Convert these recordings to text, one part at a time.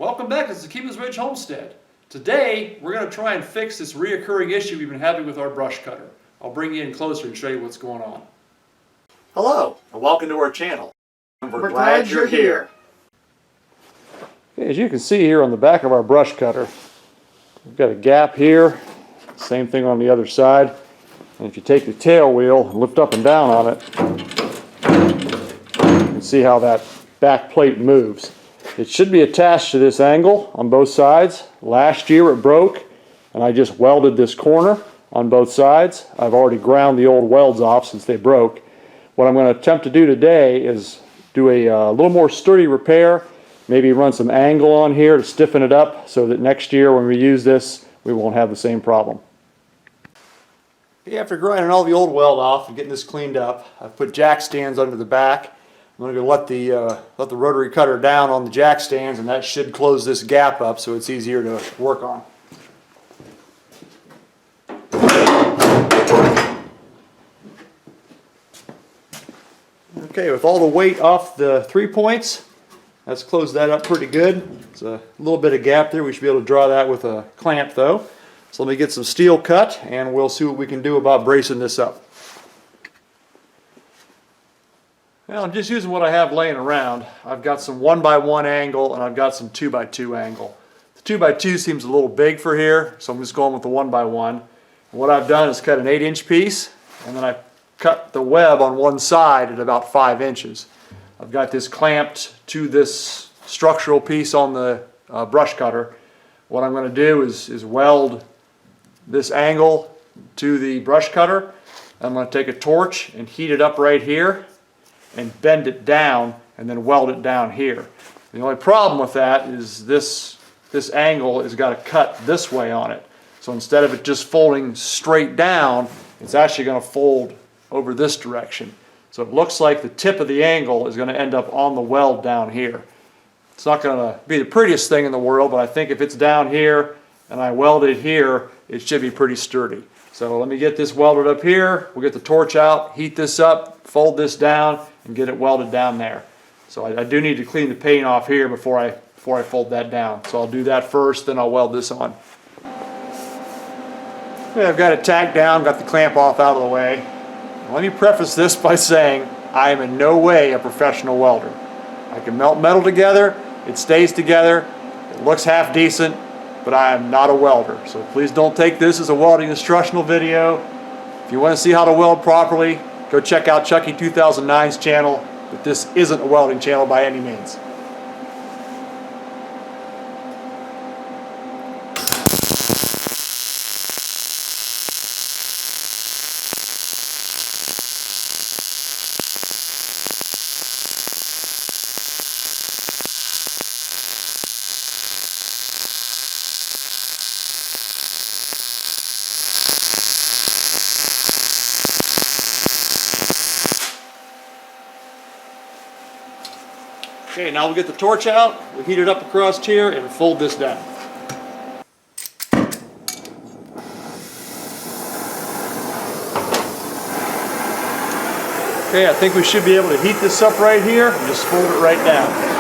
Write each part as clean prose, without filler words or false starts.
Welcome back to Zakima's Ridge Homestead. Today we're going to try and fix this reoccurring issue we've been having with our brush cutter. I'll bring you in closer and show you what's going on. Hello and welcome to our channel. We're glad you're here. Okay, as you can see here on the back of our brush cutter, we've got a gap here, same thing on the other side. And if you take the tail wheel and lift up and down on it, you can see how that back plate moves. It should be attached to this angle on both sides. Last year it broke and I just welded this corner on both sides. I've already ground the old welds off since they broke. What I'm going to attempt to do today is do a little more sturdy repair, maybe run some angle on here to stiffen it up so that next year when we use this we won't have the same problem. After grinding all the old weld off and getting this cleaned up, I've put jack stands under the back. I'm going to let the rotary cutter down on the jack stands, and that should close this gap up so it's easier to work on. Okay, with all the weight off the 3 points, that's closed that up pretty good. It's a little bit of gap there. We should be able to draw that with a clamp though. So let me get some steel cut and we'll see what we can do about bracing this up. Now I'm just using what I have laying around. I've got some 1x1 angle and I've got some 2x2 angle. The 2x2 seems a little big for here, so I'm just going with the 1x1. And what I've done is cut an 8-inch piece and then I cut the web on one side at about 5 inches. I've got this clamped to this structural piece on the brush cutter. What I'm going to do is weld this angle to the brush cutter. I'm going to take a torch and heat it up right here and bend it down and then weld it down here. The only problem with that is this angle has got to cut this way on it. So instead of it just folding straight down, it's actually going to fold over this direction. So it looks like the tip of the angle is going to end up on the weld down here. It's not going to be the prettiest thing in the world, but I think if it's down here and I weld it here, it should be pretty sturdy. So let me get this welded up here. We'll get the torch out, heat this up, fold this down, and get it welded down there. So I do need to clean the paint off here before I fold that down. So I'll do that first, then I'll weld this on. Okay, I've got it tacked down, got the clamp off out of the way. Let me preface this by saying I am in no way a professional welder. I can melt metal together, it stays together, it looks half decent, but I am not a welder. So please don't take this as a welding instructional video. If you want to see how to weld properly, go check out Chucky 2009's channel, but this isn't a welding channel by any means. Okay, now we'll get the torch out, we'll heat it up across here, and fold this down. Okay, I think we should be able to heat this up right here and just fold it right down.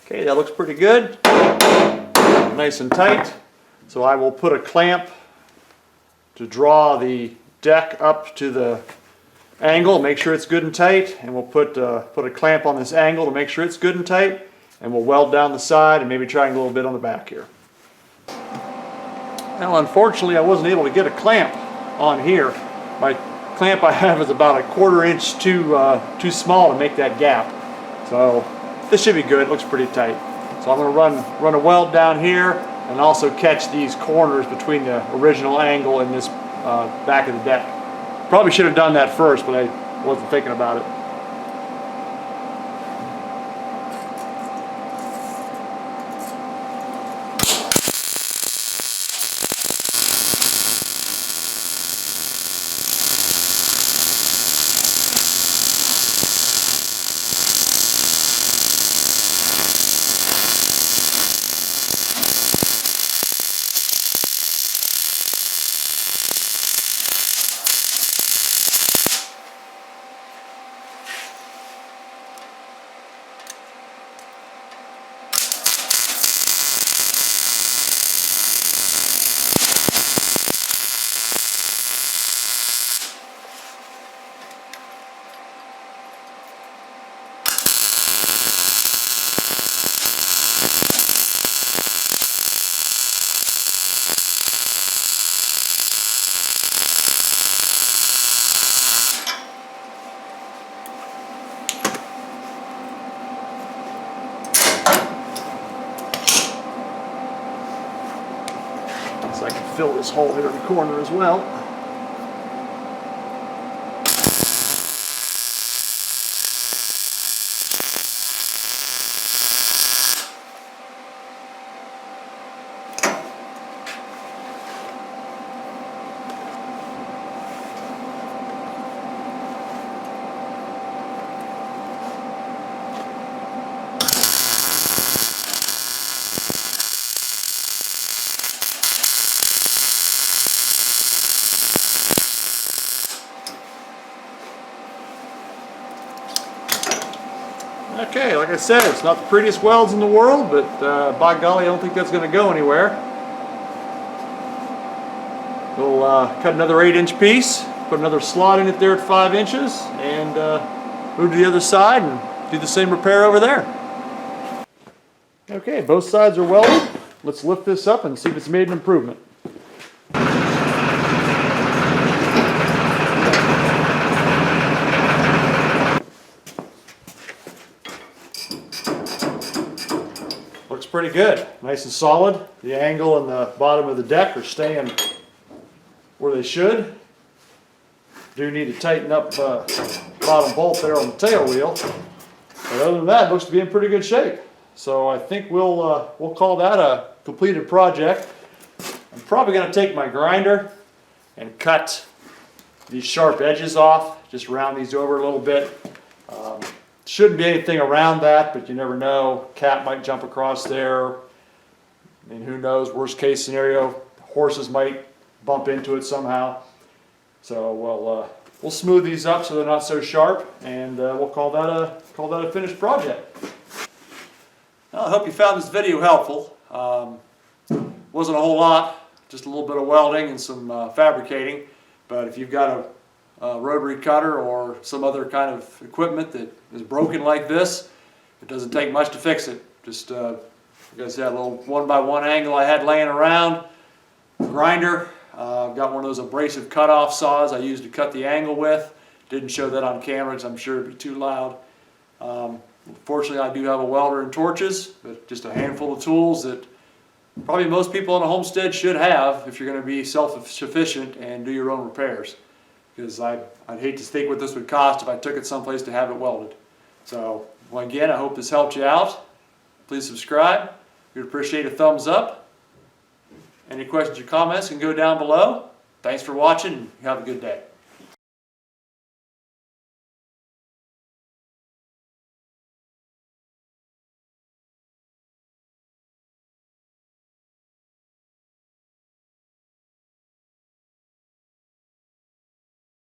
Okay, that looks pretty good. Nice and tight. So I will put a clamp to draw the deck up to the angle, make sure it's good and tight, and we'll put a clamp on this angle to make sure it's good and tight, and we'll weld down the side and maybe try a little bit on the back here. Now unfortunately I wasn't able to get a clamp on here. My clamp I have is about 1/4 inch too small to make that gap. So this should be good, it looks pretty tight. So I'm going to run a weld down here, and also catch these corners between the original angle and this back of the deck. Probably should have done that first, but I wasn't thinking about it. So I can fill this hole here in the corner as well. Okay, like I said, it's not the prettiest welds in the world, but by golly, I don't think that's going to go anywhere. We'll cut another 8-inch piece, put another slot in it there at 5 inches, and move to the other side and do the same repair over there. Okay, both sides are welded. Let's lift this up and see if it's made an improvement. Looks pretty good, nice and solid. The angle and the bottom of the deck are staying where they should. Do need to tighten up bottom bolt there on the tail wheel, but other than that, it looks to be in pretty good shape. So I think we'll call that a completed project. I'm probably going to take my grinder and cut these sharp edges off, just round these over a little bit. Shouldn't be anything around that, but you never know. Cat might jump across there. I mean, who knows? Worst case scenario, horses might bump into it somehow. So we'll smooth these up so they're not so sharp, and we'll call that a finished project. Well, I hope you found this video helpful. Wasn't a whole lot, just a little bit of welding and some fabricating. But if you've got a rotary cutter or some other kind of equipment that is broken like this, it doesn't take much to fix it. Just, like I said, a little 1x1 angle I had laying around, grinder. I've got one of those abrasive cutoff saws I used to cut the angle with. Didn't show that on camera because I'm sure it'd be too loud. Fortunately, I do have a welder and torches, but just a handful of tools that probably most people on a homestead should have if you're going to be self-sufficient and do your own repairs. Because I'd hate to think what this would cost if I took it someplace to have it welded. So, again, I hope this helped you out. Please subscribe. We'd appreciate a thumbs up. Any questions or comments can go down below. Thanks for watching and have a good day.